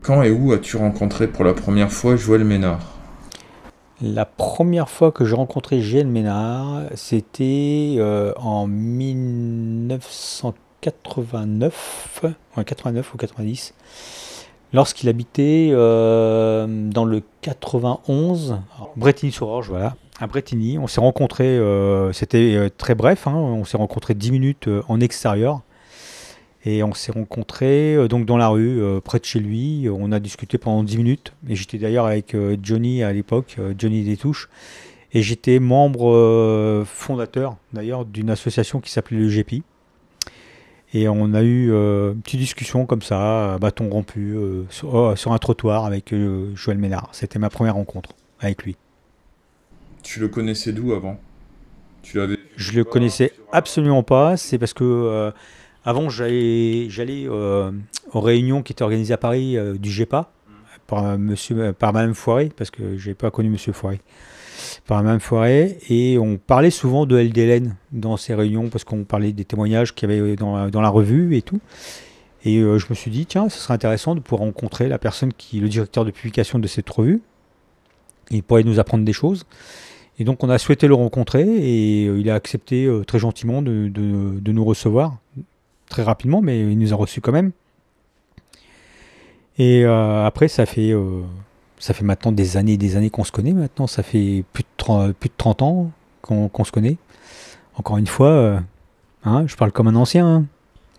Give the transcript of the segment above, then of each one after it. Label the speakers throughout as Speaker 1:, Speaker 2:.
Speaker 1: Quand et où as-tu rencontré pour la première fois Joël Ménard?
Speaker 2: La première fois que j'ai rencontré Joël Ménard, c'était en 1989, ouais, 89 ou 90, lorsqu'il habitait dans le 91, Brétigny-sur-Orge, voilà. À Brétigny, on s'est rencontrés, c'était très bref, hein, on s'est rencontrés 10 minutes en extérieur. Et on s'est rencontrés donc dans la rue, près de chez lui. On a discuté pendant 10 minutes. Et j'étais d'ailleurs avec Johnny à l'époque, Johnny Détouche. Et j'étais membre fondateur d'ailleurs d'une association qui s'appelait le GEPI. Et on a eu une petite discussion comme ça, à bâton rompu, sur un trottoir avec Joël Ménard. C'était ma première rencontre avec lui.
Speaker 1: Tu le connaissais d'où avant? Tu l'avais vu
Speaker 2: Je
Speaker 1: nulle
Speaker 2: le
Speaker 1: part
Speaker 2: connaissais
Speaker 1: sur
Speaker 2: absolument pas. C'est parce que avant j'allais aux réunions qui étaient organisées à Paris du GEPA par par Madame Foiré, parce que j'ai pas connu Monsieur Foiré, par Madame Foiré, et on parlait souvent de LDLN dans ces réunions parce qu'on parlait des témoignages qu'il y avait dans la revue et tout. Et je me suis dit tiens, ce serait intéressant de pouvoir rencontrer la personne qui est le directeur de publication de cette revue. Il pourrait nous apprendre des choses. Et donc on a souhaité le rencontrer et il a accepté très gentiment de nous recevoir très rapidement, mais il nous a reçus quand même. Et après, ça fait maintenant des années qu'on se connaît maintenant. Ça fait plus de 30 ans qu'on se connaît. Encore une fois, hein, je parle comme un ancien, hein.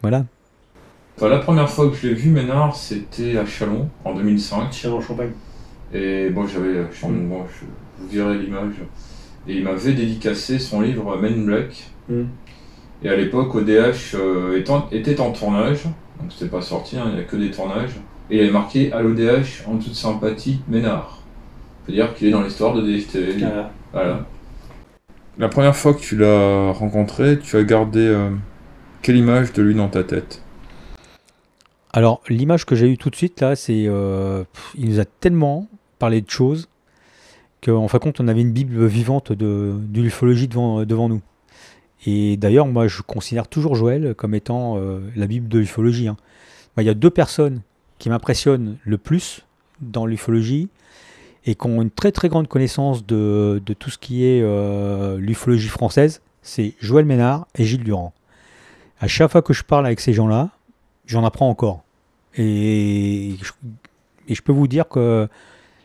Speaker 2: Voilà.
Speaker 1: La première fois que je l'ai vu, Ménard, c'était à Chalon, en 2005.
Speaker 2: Chalon-Champagne.
Speaker 1: Et bon, je vous dirai l'image. Et il m'avait dédicacé son livre Men in Black. Et à l'époque, ODH était en tournage, donc c'était pas sorti, hein, il n'y a que des tournages. Et il avait marqué à l'ODH, en toute sympathie, Ménard. Ça veut dire qu'il est dans l'histoire de DFTV. Voilà. La première fois que tu l'as rencontré, tu as gardé quelle image de lui dans ta tête?
Speaker 2: Alors, l'image que j'ai eue tout de suite, là, c'est. Il nous a tellement parlé de choses qu'en fin de compte, on avait une Bible vivante de l'ufologie devant nous. Et d'ailleurs, moi, je considère toujours Joël comme étant la Bible de l'ufologie, hein. Moi, il y a deux personnes qui m'impressionnent le plus dans l'ufologie et qui ont une très très grande connaissance de tout ce qui est l'ufologie française. C'est Joël Ménard et Gilles Durand. À chaque fois que je parle avec ces gens-là, j'en apprends encore. Et je peux vous dire que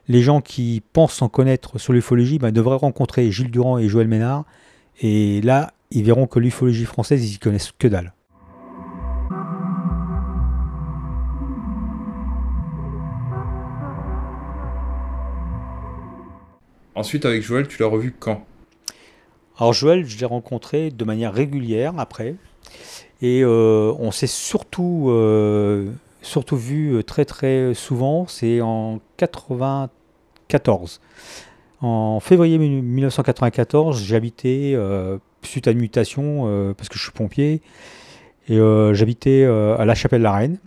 Speaker 2: les gens qui pensent en connaître sur l'ufologie devraient rencontrer Gilles Durand et Joël Ménard. Et là, ils verront que l'ufologie française, ils y connaissent que dalle.
Speaker 1: Ensuite, avec Joël, tu l'as revu quand?
Speaker 2: Alors Joël, je l'ai rencontré de manière régulière après. Et on s'est surtout vu très très souvent, c'est en 94. En février 1994, j'habitais, suite à une mutation, parce que je suis pompier, et j'habitais à La Chapelle-la-Reine.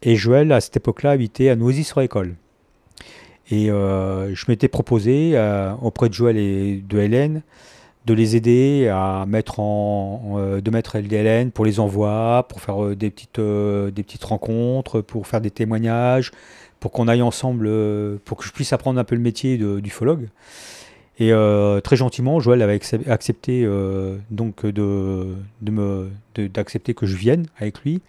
Speaker 2: Et Joël, à cette époque-là, habitait à Noisy-sur-École. Et je m'étais proposé auprès de Joël et de Hélène de les aider à de mettre LDLN pour les envois, pour faire des petites rencontres, pour faire des témoignages, pour qu'on aille ensemble, pour que je puisse apprendre un peu le métier d'ufologue. Et très gentiment, Joël avait accepté donc d'accepter que je vienne avec lui,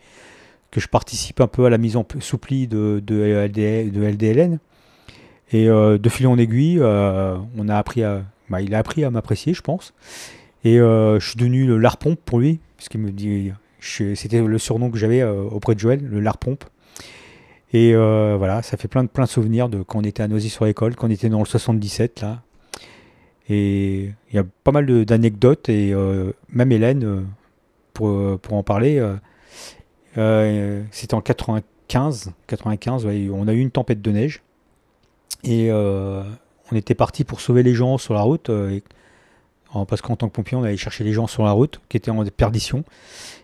Speaker 2: que je participe un peu à la mise en sous pli de LDLN. Et de fil en aiguille, il a appris à m'apprécier, je pense. Et je suis devenu le larpompe pour lui, puisqu'il me dit, c'était le surnom que j'avais auprès de Joël, le larpompe. Et voilà, ça fait plein de souvenirs de quand on était à Noisy-sur-École, quand on était dans le 77 là. Et il y a pas mal d'anecdotes et même Hélène, pour en parler, c'était en 95, ouais, on a eu une tempête de neige. Et on était parti pour sauver les gens sur la route, parce qu'en tant que pompier, on allait chercher les gens sur la route qui étaient en perdition.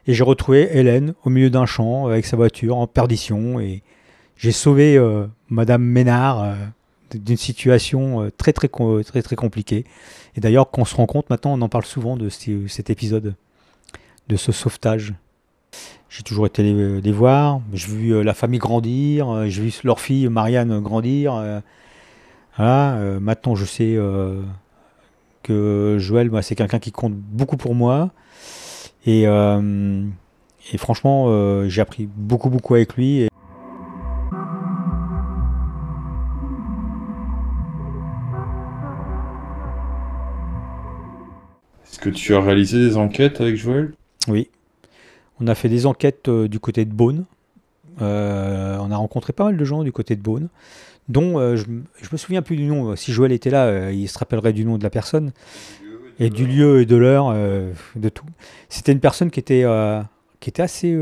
Speaker 2: Et j'ai retrouvé Hélène au milieu d'un champ avec sa voiture en perdition. Et j'ai sauvé Madame Ménard d'une situation très compliquée. Et d'ailleurs, quand on se rend compte, maintenant, on en parle souvent de cet épisode, de ce sauvetage. J'ai toujours été les voir. J'ai vu la famille grandir. J'ai vu leur fille Marianne grandir. Voilà. Maintenant, je sais que Joël, c'est quelqu'un qui compte beaucoup pour moi. Et, euh, et franchement, j'ai appris beaucoup, beaucoup avec lui.
Speaker 1: Est-ce que tu as réalisé des enquêtes avec Joël?
Speaker 2: Oui, on a fait des enquêtes du côté de Beaune. On a rencontré pas mal de gens du côté de Beaune, dont je me souviens plus du nom. Si Joël était là, il se rappellerait du nom de la personne, et du lieu et de l'heure, de tout. C'était une personne qui était assez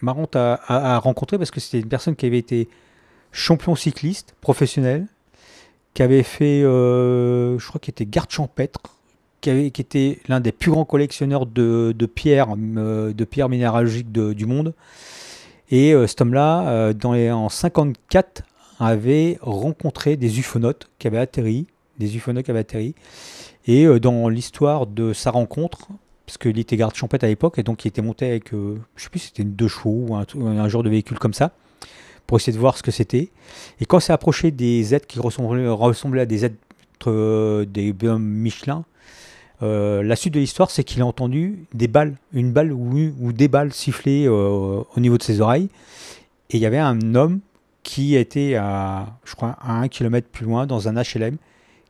Speaker 2: marrante à rencontrer parce que c'était une personne qui avait été champion cycliste professionnel, qui avait fait, je crois qu'il était garde champêtre, qui était l'un des plus grands collectionneurs de pierres minéralogiques du monde. Et cet homme-là, en 54, avait rencontré des ufonautes qui avaient atterri, Et dans l'histoire de sa rencontre, parce qu'il était garde champêtre à l'époque, et donc il était monté avec, je sais plus si c'était une deux chevaux ou un genre de véhicule comme ça, pour essayer de voir ce que c'était. Et quand s'est approché des êtres qui ressemblaient à des êtres des bonhommes Michelin, la suite de l'histoire, c'est qu'il a entendu une balle ou des balles siffler au niveau de ses oreilles. Et il y avait un homme qui était je crois, à 1 kilomètre plus loin, dans un HLM,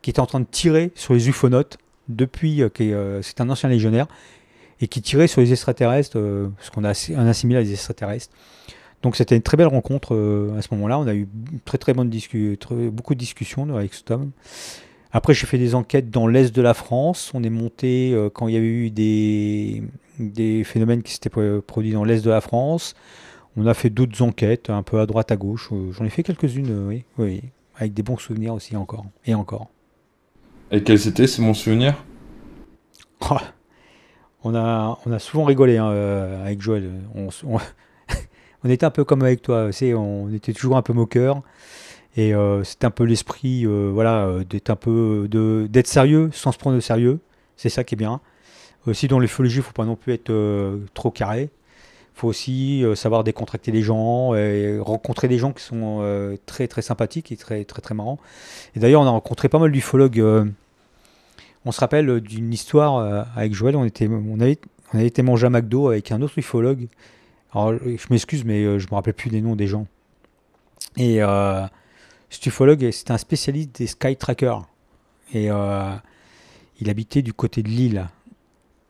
Speaker 2: qui était en train de tirer sur les ufonautes c'est un ancien légionnaire, et qui tirait sur les extraterrestres, ce qu'on a assimilé à des extraterrestres. Donc c'était une très belle rencontre à ce moment-là. On a eu beaucoup de discussions avec cet homme. Après, j'ai fait des enquêtes dans l'est de la France. On est monté quand il y avait eu des phénomènes qui s'étaient produits dans l'est de la France. On a fait d'autres enquêtes, un peu à droite, à gauche. J'en ai fait quelques-unes, oui, oui, avec des bons souvenirs aussi encore. Et encore.
Speaker 1: Et quels étaient ces bons souvenirs?
Speaker 2: On a souvent rigolé avec Joël. On était un peu comme avec toi, on était toujours un peu moqueur. Et c'était un peu l'esprit, d'être sérieux sans se prendre au sérieux. C'est ça qui est bien. Aussi, dans l'ufologie, il ne faut pas non plus être trop carré. Il faut aussi savoir décontracter les gens et rencontrer des gens qui sont très très sympathiques et très très très marrants. Et d'ailleurs, on a rencontré pas mal d'ufologues. On se rappelle d'une histoire avec Joël. On avait été manger à McDo avec un autre ufologue. Alors, je m'excuse, mais je me rappelle plus des noms des gens. Et cet ufologue, c'était un spécialiste des sky trackers. Et il habitait du côté de Lille.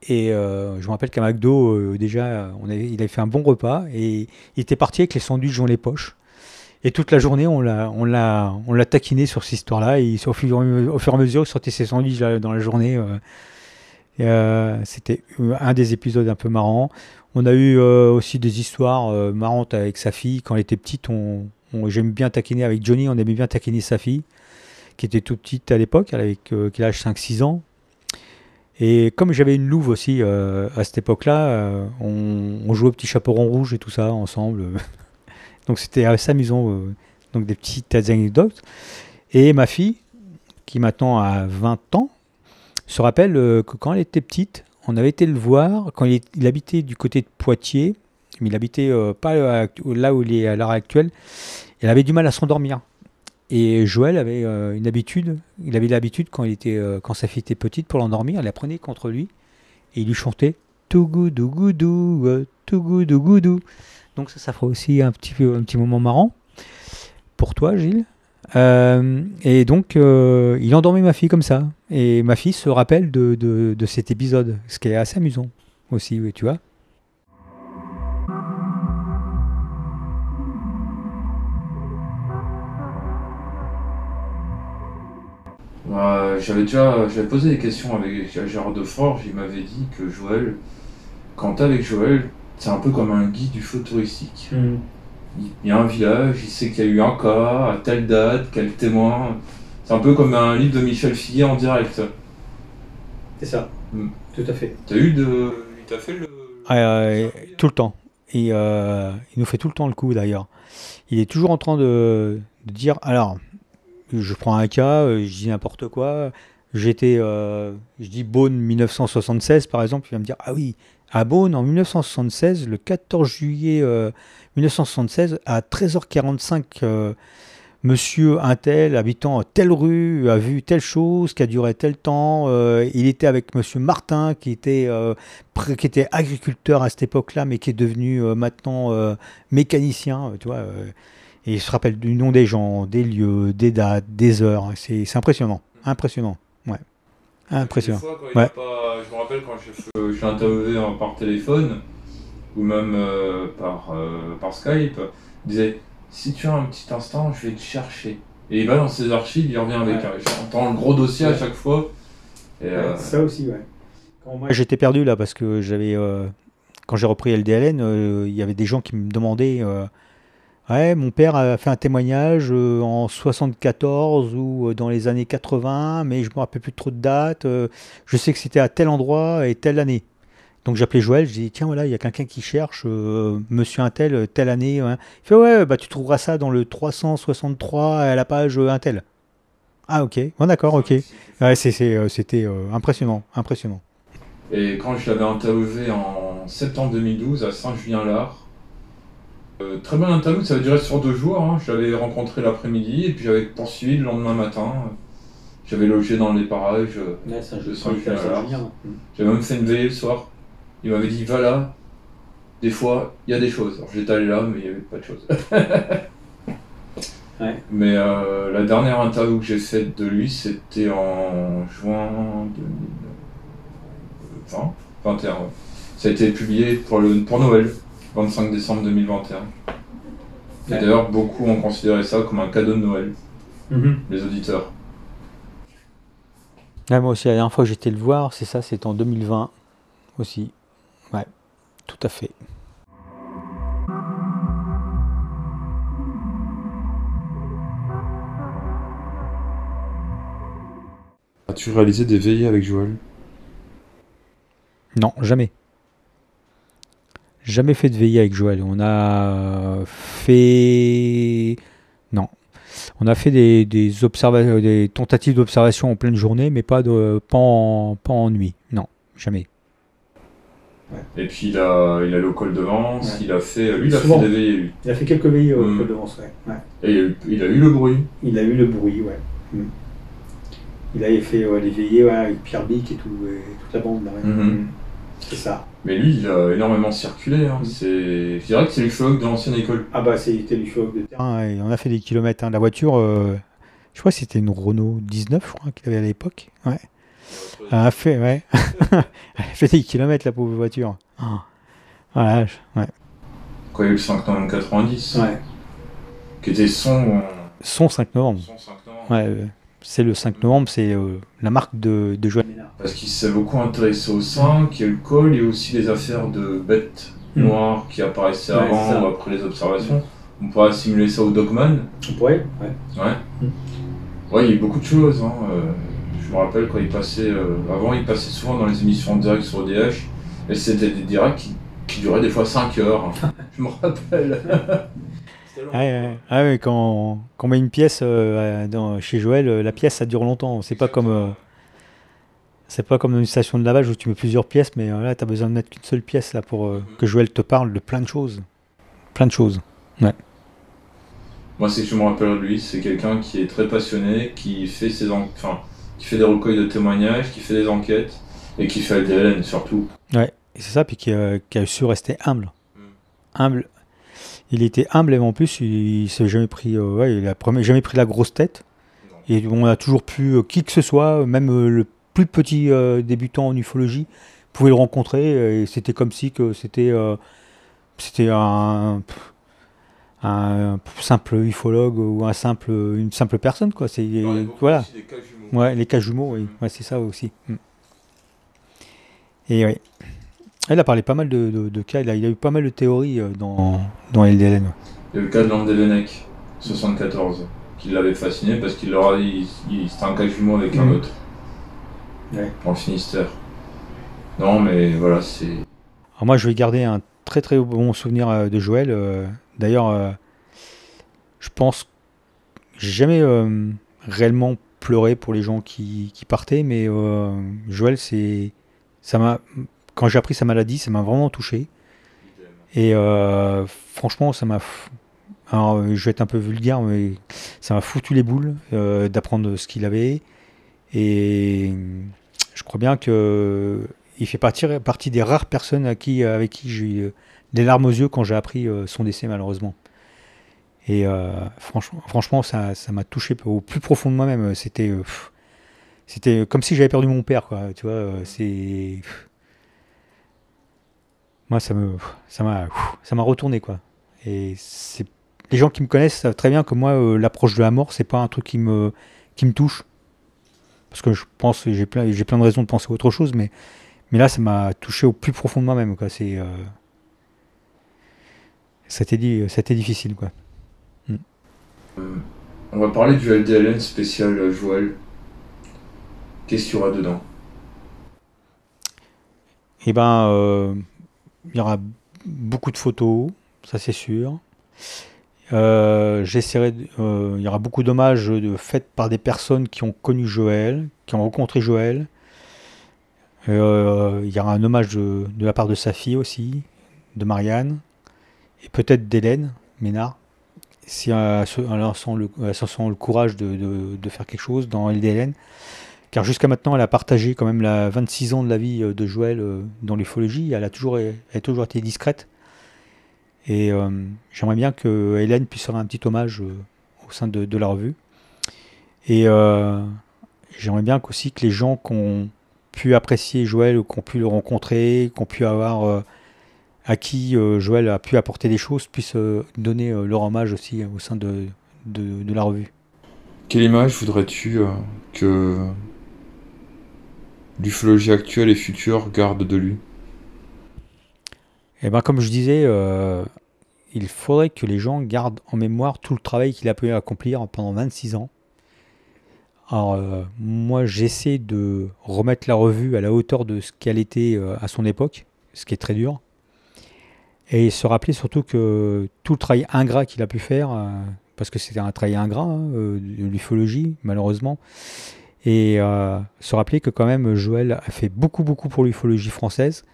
Speaker 2: Et je me rappelle qu'à McDo, déjà, il avait fait un bon repas. Et il était parti avec les sandwichs dans les poches. Et toute la journée, on l'a taquiné sur cette histoire-là. Et au fur et à mesure, il sortait ses sandwichs dans la journée. C'était un des épisodes un peu marrants. On a eu aussi des histoires marrantes avec sa fille. Quand elle était petite, j'aime bien taquiner avec Johnny. On aimait bien taquiner sa fille, qui était toute petite à l'époque. Elle avait quel âge, 5-6 ans. Et comme j'avais une louve aussi à cette époque-là, on jouait au petit chaperon rouge et tout ça ensemble. Donc c'était assez amusant. Donc des petites anecdotes. Et ma fille, qui maintenant a 20 ans, se rappelle que quand elle était petite, on avait été le voir quand il habitait du côté de Poitiers, mais il habitait pas là où il est à l'heure actuelle. Elle avait du mal à s'endormir. Et Joël avait une habitude, il avait l'habitude quand sa fille était petite pour l'endormir, elle la prenait contre lui et il lui chantait Tougoudou goudou, Tougoudou goudou. Donc ça fera aussi un petit moment marrant pour toi, Gilles. Et donc il endormait ma fille comme ça. Et ma fille se rappelle de cet épisode, ce qui est assez amusant aussi, oui, tu vois.
Speaker 1: J'avais posé des questions avec Gérard Deforge. Il m'avait dit que Joël, quand t'es avec Joël, c'est un peu comme un guide du feu touristique. Il y a un village, il sait qu'il y a eu un cas, à telle date, quel témoin. C'est un peu comme un livre de Michel Fillier en direct.
Speaker 2: C'est ça, tout à fait.
Speaker 1: Il t'a fait le...
Speaker 2: Tout le temps. Et il nous fait tout le temps le coup d'ailleurs. Il est toujours en train de dire, alors, je prends un cas, je dis n'importe quoi. Je dis Beaune 1976 par exemple, il va me dire, ah oui, à Beaune en 1976, le 14 juillet 1976, à 13h45, monsieur Untel, habitant à telle rue, a vu telle chose qui a duré tel temps. Il était avec monsieur Martin, qui était agriculteur à cette époque-là, mais qui est devenu maintenant mécanicien, tu vois. Et il se rappelle du nom des gens, des lieux, des dates, des heures. C'est impressionnant. Impressionnant. Ouais.
Speaker 1: Des
Speaker 2: Impressionnant.
Speaker 1: fois, quand il a
Speaker 2: Ouais.
Speaker 1: pas, je me rappelle quand je suis interviewé par téléphone ou même par Skype, il disait si tu as un petit instant, je vais te chercher. Et il va dans ses archives, il revient avec
Speaker 2: Ouais.
Speaker 1: j'entends le gros dossier à chaque fois. Et,
Speaker 2: Ça aussi, ouais. Quand moi j'étais perdu là parce que quand j'ai repris LDLN, il y avait des gens qui me demandaient ouais, mon père a fait un témoignage en 74 ou dans les années 80, mais je me rappelle plus trop de date. Je sais que c'était à tel endroit et telle année. Donc j'appelais Joël, je dis tiens voilà, il y a quelqu'un qui cherche monsieur Untel, telle année, hein. Il fait ouais, bah tu trouveras ça dans le 363 à la page Untel. Ah ok, bon d'accord, ok. Ouais, c'était impressionnant, impressionnant.
Speaker 1: et quand je l'avais interviewé en septembre 2012 à Saint-Julien-Lard, très bonne interview, ça a duré sur 2 jours. Hein. Je l'avais rencontré l'après-midi et puis j'avais poursuivi le lendemain matin. J'avais logé dans les parages de Saint-Julien-Lard. J'avais même fait une veillée le soir. Il m'avait dit va là, des fois il y a des choses. Alors j'étais allé là, mais il n'y avait pas de choses.
Speaker 2: Ouais.
Speaker 1: Mais la dernière interview que j'ai faite de lui, c'était en juin 2020, 21. Ouais. Ça a été publié pour Noël, 25 décembre 2021. Et
Speaker 2: Ouais.
Speaker 1: d'ailleurs, beaucoup ont considéré ça comme un cadeau de Noël, les auditeurs.
Speaker 2: Ouais, moi aussi, la dernière fois que j'étais le voir, c'est ça, c'était en 2020 aussi. Ouais, tout à fait.
Speaker 1: As-tu réalisé des veillées avec Joël?
Speaker 2: Non, jamais. Jamais fait de veillée avec Joël. On a fait. Non. On a fait des tentatives d'observation en pleine journée, mais pas en nuit. Non, jamais.
Speaker 1: Et puis il a allé au col de Vence,
Speaker 2: Ouais.
Speaker 1: il a fait, lui il a
Speaker 2: Souvent.
Speaker 1: fait des veillées lui.
Speaker 2: Il a fait quelques veillées au
Speaker 1: Mm.
Speaker 2: Col de Vence, ouais. Ouais.
Speaker 1: Et il a eu le bruit.
Speaker 2: Il a eu le bruit, ouais. Il avait fait les veillées avec Pierre Bic et toute la bande. Là, ouais.
Speaker 1: Mhm.
Speaker 2: C'est ça.
Speaker 1: Mais lui, il a énormément circulé. Hein. Je dirais que c'est l'ufologue de l'ancienne école.
Speaker 2: Ah bah c'était l'ufologue de terrain. Et on a fait des kilomètres. Hein. La voiture, je crois que c'était une Renault 19, je crois qu'il avait à l'époque. Ouais. Elle a fait, ouais. Elle a fait des kilomètres, la pauvre voiture. Oh. Voilà, ouais.
Speaker 1: Quand il y a eu le 5 novembre 90,
Speaker 2: Ouais.
Speaker 1: qui était son
Speaker 2: 5 novembre.
Speaker 1: 5 novembre.
Speaker 2: Ouais, c'est le 5 novembre, c'est la marque de Joël Ménard.
Speaker 1: Parce qu'il s'est beaucoup intéressé au 5, il y a eu le col, et aussi les affaires de bêtes noires qui apparaissaient avant ou après les observations. On pourrait assimiler ça au Dogman.
Speaker 2: On pourrait, ouais.
Speaker 1: Ouais. Ouais, il y a eu beaucoup de choses. Hein. Je me rappelle quand il passait. Avant, il passait souvent dans les émissions en direct sur ODH. Et c'était des directs qui duraient des fois 5 heures. Hein. Je me rappelle.
Speaker 2: Ouais, quand on met une pièce chez Joël, la pièce ça dure longtemps. C'est pas comme dans une station de lavage où tu mets plusieurs pièces, mais là tu as besoin de mettre qu'une seule pièce là pour que Joël te parle de plein de choses. Plein de choses. Ouais.
Speaker 1: Moi, c'est que je me rappelle de lui, c'est quelqu'un qui est très passionné, qui fait qui fait des recueils de témoignages, qui fait des enquêtes et qui fait LDLN surtout.
Speaker 2: Ouais, et c'est ça, puis qui a su rester humble. Humble. Il était humble et en plus il s'est jamais pris, il a jamais pris la grosse tête.
Speaker 1: Non.
Speaker 2: Et on a toujours pu, qui que ce soit, même le plus petit débutant en ufologie, pouvait le rencontrer et c'était comme si que c'était un simple ufologue ou une simple personne quoi. C'est voilà.
Speaker 1: Des cas jumeaux.
Speaker 2: Ouais, les cas jumeaux, oui. Ouais, c'est ça aussi. Et oui. Il a parlé pas mal de cas, il a eu pas mal de théories dans LDLN.
Speaker 1: Il y a eu le cas de Landevenec, 74, qui l'avait fasciné parce qu'il leur a dit c'était un cas jumeau avec un autre.
Speaker 2: Ouais.
Speaker 1: Dans le Finistère. Non, mais voilà, c'est.
Speaker 2: Alors moi, je vais garder un très très bon souvenir de Joël. D'ailleurs, je pense que j'ai jamais réellement pleuré pour les gens qui partaient, mais Joël, ça m'a quand j'ai appris sa maladie, ça m'a vraiment touché. Et franchement, alors, je vais être un peu vulgaire, mais ça m'a foutu les boules d'apprendre ce qu'il avait. Et je crois bien que il fait partie des rares personnes avec qui j'ai eu des larmes aux yeux quand j'ai appris son décès, malheureusement. Et franchement, ça m'a touché au plus profond de moi-même. C'était comme si j'avais perdu mon père, quoi. Tu vois, moi, ça m'a retourné, quoi. Et les gens qui me connaissent savent très bien que moi, l'approche de la mort, c'est pas un truc qui me touche. Parce que je pense, j'ai plein de raisons de penser à autre chose, mais là, ça m'a touché au plus profond de moi-même, quoi. C'était difficile, quoi. Mm.
Speaker 1: On va parler du LDLN spécial Joël. Qu'est-ce qu'il y aura dedans?
Speaker 2: Eh ben, il y aura beaucoup de photos, ça c'est sûr. Il y aura beaucoup d'hommages faits par des personnes qui ont connu Joël, qui ont rencontré Joël. Il y aura un hommage de la part de sa fille aussi, de Marianne, et peut-être d'Hélène Ménard, si elle sent le courage de faire quelque chose dans LDLN. Car jusqu'à maintenant, elle a partagé quand même 26 ans de la vie de Joël dans l'ufologie. Elle a toujours été discrète. Et j'aimerais bien que Hélène puisse faire un petit hommage au sein de la revue. Et j'aimerais bien aussi que les gens qui ont pu apprécier Joël, ou qui ont pu le rencontrer, qui ont pu avoir à qui Joël a pu apporter des choses, puissent donner leur hommage aussi au sein de la revue.
Speaker 1: Quelle image voudrais-tu que l'ufologie actuelle et future garde de lui?
Speaker 2: Et ben comme je disais, il faudrait que les gens gardent en mémoire tout le travail qu'il a pu accomplir pendant 26 ans. Alors, moi, j'essaie de remettre la revue à la hauteur de ce qu'elle était à son époque, ce qui est très dur. Et se rappeler surtout que tout le travail ingrat qu'il a pu faire, parce que c'était un travail ingrat, hein, de l'ufologie, malheureusement, et se rappeler que quand même Joël a fait beaucoup, beaucoup pour l'ufologie française,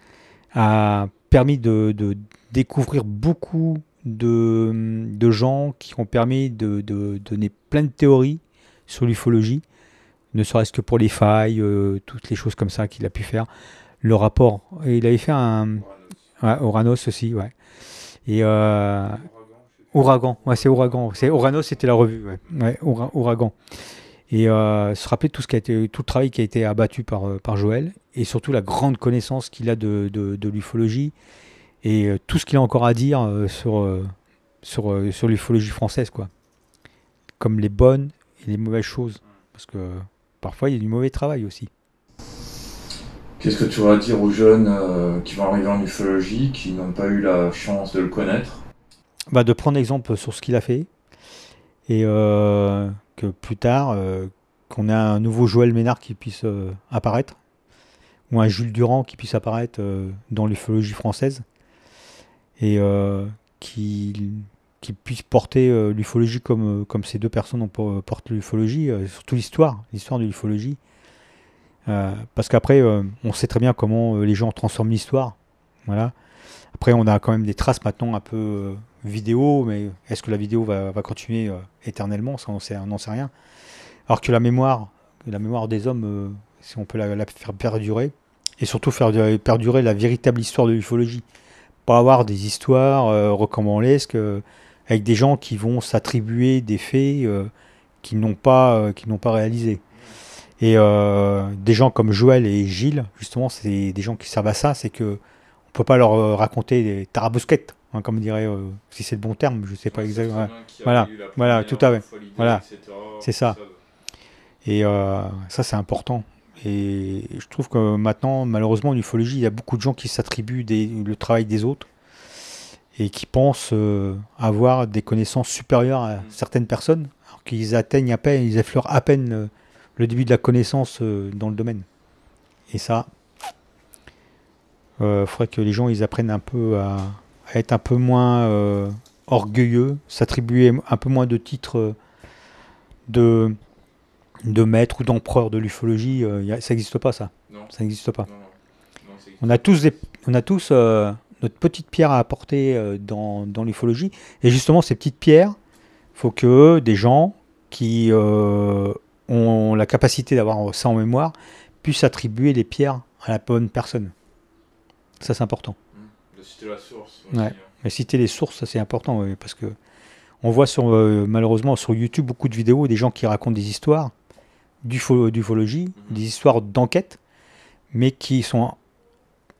Speaker 2: a permis de découvrir beaucoup de gens qui ont permis de donner plein de théories sur l'ufologie, ne serait-ce que pour les failles, toutes les choses comme ça qu'il a pu faire. Le rapport, et il avait fait Oranos aussi, ouais. Et Ouragan, ouais, c'est Ouragan. Oranos, c'était la revue, ouais. Ouais, Ouragan. Et se rappeler tout le travail qui a été abattu par Joël, et surtout la grande connaissance qu'il a de l'ufologie, et tout ce qu'il a encore à dire sur l'ufologie française, quoi. Comme les bonnes et les mauvaises choses. Parce que parfois, il y a du mauvais travail aussi.
Speaker 1: Qu'est-ce que tu vas dire aux jeunes qui vont arriver en ufologie, qui n'ont pas eu la chance de le connaître?
Speaker 2: Bah, de prendre exemple sur ce qu'il a fait, et que plus tard, qu'on ait un nouveau Joël Ménard qui puisse apparaître, ou un Jules Durand qui puisse apparaître dans l'ufologie française, et qui puisse porter l'ufologie comme ces deux personnes portent l'ufologie, surtout l'histoire de l'ufologie. Parce qu'après, on sait très bien comment les gens transforment l'histoire. Voilà. Après, on a quand même des traces maintenant un peu vidéo, mais est-ce que la vidéo va continuer éternellement? Ça, on n'en sait rien. Alors que la mémoire des hommes, si on peut la faire perdurer, et surtout faire perdurer la véritable histoire de l'ufologie. Pas avoir des histoires rocambolesques avec des gens qui vont s'attribuer des faits qu'ils n'ont pas réalisés. Et des gens comme Joël et Gilles, justement, c'est des gens qui servent à ça, c'est que on peut pas leur raconter des tarabousquettes, hein, comme dirait, si c'est le bon terme, je sais pas exactement. Voilà, tout à fait. Voilà, c'est ça. Et ça, c'est important. Et je trouve que maintenant, malheureusement, en ufologie, il y a beaucoup de gens qui s'attribuent le travail des autres et qui pensent avoir des connaissances supérieures à certaines personnes, alors qu'ils atteignent à peine, ils effleurent à peine le début de la connaissance dans le domaine. Et ça, faudrait que les gens ils apprennent un peu à être un peu moins orgueilleux, s'attribuer un peu moins de titres de maître ou d'empereur de l'ufologie. Ça n'existe pas, ça.
Speaker 1: Non.
Speaker 2: Ça n'existe pas.
Speaker 1: Non, ça
Speaker 2: On a tous, notre petite pierre à apporter dans l'ufologie. Et justement, ces petites pierres, il faut que des gens qui ont la capacité d'avoir ça en mémoire puissent attribuer les pierres à la bonne personne. Ça, c'est important.
Speaker 1: De citer la source. Aussi,
Speaker 2: ouais.
Speaker 1: hein.
Speaker 2: Mais citer les sources, ça c'est important, oui, parce que on voit malheureusement sur YouTube beaucoup de vidéos des gens qui racontent des histoires d'ufologie, des histoires d'enquête, mais qui sont...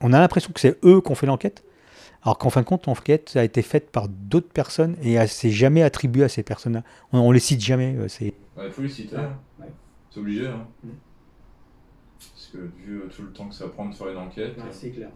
Speaker 2: On a l'impression que c'est eux qui ont fait l'enquête, alors qu'en fin de compte, l'enquête a été faite par d'autres personnes et elle s'est jamais attribuée à ces personnes-là. On les cite jamais.
Speaker 1: Il faut les citer, hein.
Speaker 2: Ouais.
Speaker 1: C'est obligé. Hein. Parce que vu tout le temps que ça prend de faire une enquête...
Speaker 2: c'est clair.